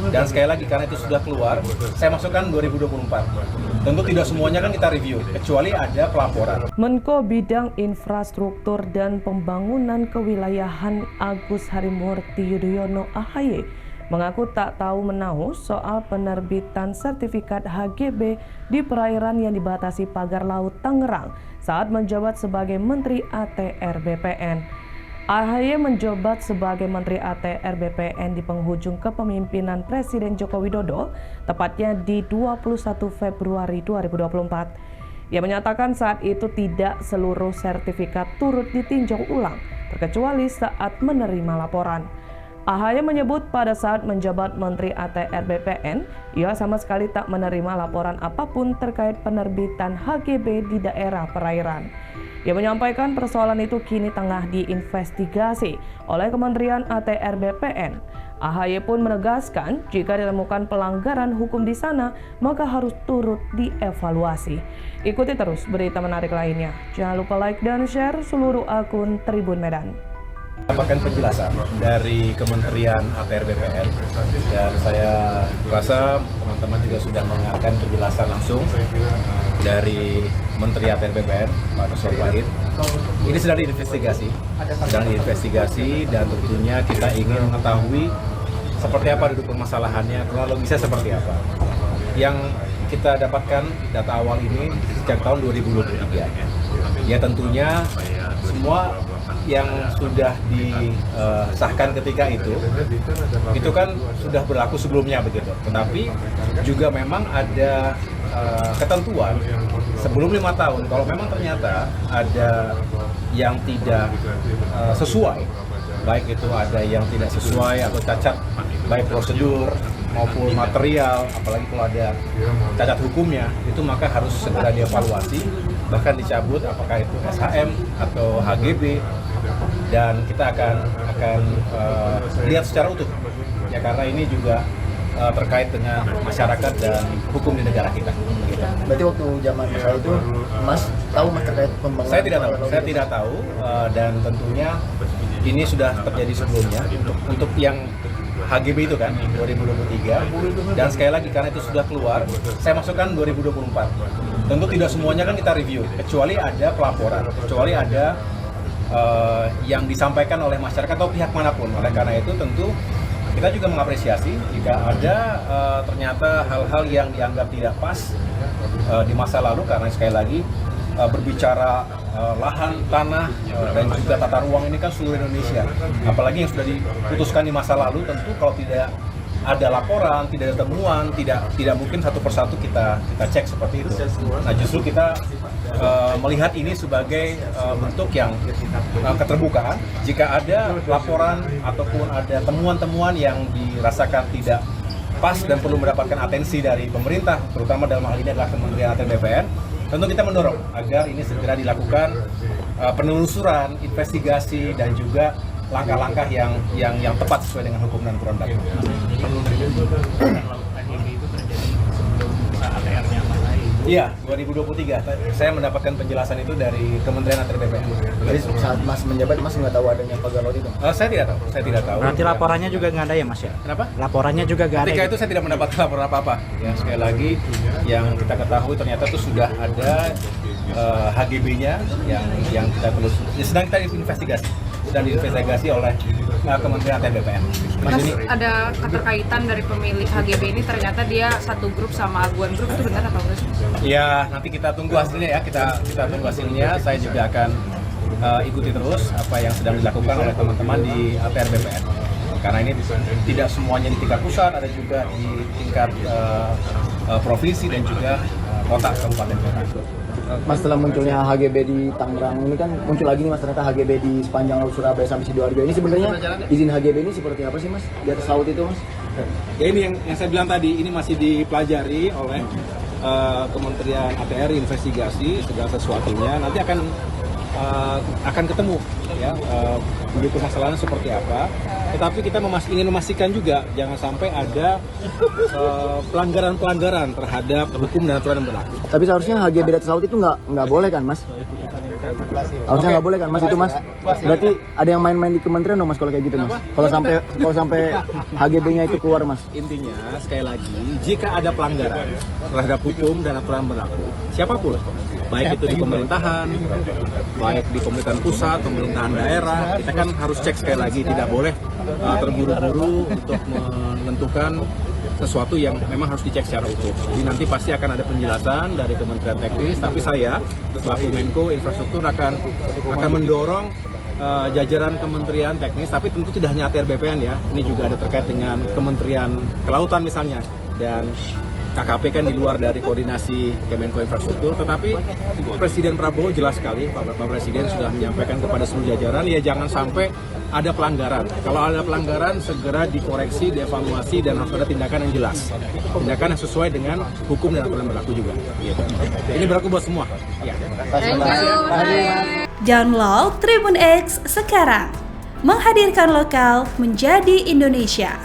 Dan sekali lagi karena itu sudah keluar, saya masukkan 2024. Tentu tidak semuanya kan kita review, kecuali ada pelaporan. Menko Bidang Infrastruktur dan Pembangunan Kewilayahan Agus Harimurti Yudhoyono (AHY) mengaku tak tahu menahu soal penerbitan sertifikat HGB di perairan yang dibatasi pagar laut Tangerang saat menjabat sebagai Menteri ATR BPN. AHY menjabat sebagai Menteri ATR BPN di penghujung kepemimpinan Presiden Joko Widodo, tepatnya di 21 Februari 2024. Ia menyatakan saat itu tidak seluruh sertifikat turut ditinjau ulang, terkecuali saat menerima laporan. AHY menyebut pada saat menjabat Menteri ATR BPN, ia sama sekali tak menerima laporan apapun terkait penerbitan HGB di daerah perairan. Ia menyampaikan persoalan itu kini tengah diinvestigasi oleh Kementerian ATR BPN. AHY pun menegaskan jika ditemukan pelanggaran hukum di sana, maka harus turut dievaluasi. Ikuti terus berita menarik lainnya. Jangan lupa like dan share seluruh akun Tribun Medan. Dapatkan penjelasan dari Kementerian ATR BPN dan saya rasa teman-teman juga sudah mendengarkan penjelasan langsung dari Menteri ATR BPN Pak Nusron Wahid. Ini sedang diinvestigasi dan tentunya kita ingin mengetahui seperti apa duduk permasalahannya, kronologisnya seperti apa. Yang kita dapatkan data awal ini sejak tahun 2023. Ya tentunya semua yang sudah disahkan ketika itu kan sudah berlaku sebelumnya begitu. Tetapi juga memang ada ketentuan sebelum 5 tahun kalau memang ternyata ada yang tidak sesuai, baik itu ada yang tidak sesuai atau cacat baik prosedur maupun material, apalagi kalau ada cacat hukumnya, itu maka harus segera dievaluasi, bahkan dicabut apakah itu SHM atau HGB, dan kita akan lihat secara utuh ya, karena ini juga terkait dengan masyarakat dan hukum di negara kita. Berarti waktu zaman saya itu Mas tahu Mas terkait pembangunan? Saya tidak tahu dan tentunya ini sudah terjadi sebelumnya untuk yang HGB itu kan 2023, dan sekali lagi karena itu sudah keluar, saya masukkan 2024. Tentu tidak semuanya kan kita review, kecuali ada pelaporan, kecuali ada yang disampaikan oleh masyarakat atau pihak manapun. Oleh karena itu tentu kita juga mengapresiasi jika ada ternyata hal-hal yang dianggap tidak pas di masa lalu, karena sekali lagi berbicara lahan, tanah, dan juga tata ruang ini kan seluruh Indonesia. Apalagi yang sudah diputuskan di masa lalu, tentu kalau tidak ada laporan, tidak ada temuan, tidak mungkin satu persatu kita cek seperti itu. Nah justru kita melihat ini sebagai bentuk yang keterbukaan. Jika ada laporan ataupun ada temuan-temuan yang dirasakan tidak pas dan perlu mendapatkan atensi dari pemerintah, terutama dalam hal ini adalah Kementerian ATR BPN, tentu kita mendorong agar ini segera dilakukan penelusuran, investigasi, dan juga langkah-langkah yang tepat sesuai dengan hukum dan aturan berlaku. Iya, 2023. Saya mendapatkan penjelasan itu dari Kementerian ATR BPN. Jadi saat Mas menjabat, Mas nggak tahu adanya pagar laut itu? Saya tidak tahu. Berarti laporannya juga nggak ada ya Mas ya? Kenapa? Laporannya juga nggak ada. Ketika itu saya tidak mendapatkan laporan apa-apa. Ya, sekali lagi yang kita ketahui ternyata itu sudah ada HGB-nya yang kita terus sedang kita investigasi oleh Kementerian ATR BPN. Mas, ada keterkaitan dari pemilik HGB ini, ternyata dia satu grup sama Aguan Group, itu benar atau enggak? Ya, nanti kita tunggu hasilnya ya, kita tunggu hasilnya. Saya juga akan ikuti terus apa yang sedang dilakukan oleh teman-teman di ATR BPN. Karena ini tidak semuanya di tingkat pusat, ada juga di tingkat provinsi dan juga kota, kabupaten kota. Mas, setelah munculnya HGB di Tangerang ini kan muncul lagi nih Mas, ternyata HGB di sepanjang laut Surabaya sampai Sidoarjo ini sebenarnya izin HGB ini seperti apa sih Mas di atas laut itu Mas? Ya ini yang saya bilang tadi, ini masih dipelajari oleh Kementerian ATR, investigasi segala sesuatunya, nanti akan ketemu ya begitu masalahnya seperti apa. Tetapi kita ingin memastikan juga jangan sampai ada pelanggaran terhadap hukum dan aturan yang berlaku. Tapi seharusnya HGB di atas laut itu nggak boleh kan Mas? Harusnya nggak boleh kan mas itu mas? Berarti ada yang main-main di kementerian dong mas kalau kayak gitu mas? Kalau sampai HGB-nya itu keluar mas? Intinya sekali lagi, jika ada pelanggaran terhadap hukum dan aturan berlaku, siapapun, baik itu di pemerintahan, baik di pemerintahan pusat, pemerintahan daerah, kita kan harus cek sekali lagi, tidak boleh terburu-buru untuk menentukan sesuatu yang memang harus dicek secara utuh. Jadi nanti pasti akan ada penjelasan dari Kementerian Teknis, tapi saya selaku Menko Infrastruktur akan mendorong jajaran Kementerian Teknis, tapi tentu tidak hanya ATR BPN ya, ini juga ada terkait dengan Kementerian Kelautan misalnya, dan KKP kan di luar dari koordinasi Kemenko Infrastruktur, tetapi Presiden Prabowo jelas sekali, Pak Presiden sudah menyampaikan kepada seluruh jajaran, ya jangan sampai ada pelanggaran. Kalau ada pelanggaran, segera dikoreksi, dievaluasi, dan harus ada tindakan yang jelas. Tindakan yang sesuai dengan hukum dan aturan berlaku juga. Gitu. Ini berlaku buat semua. Ya. Thank you. Download Tribun X sekarang, menghadirkan lokal menjadi Indonesia.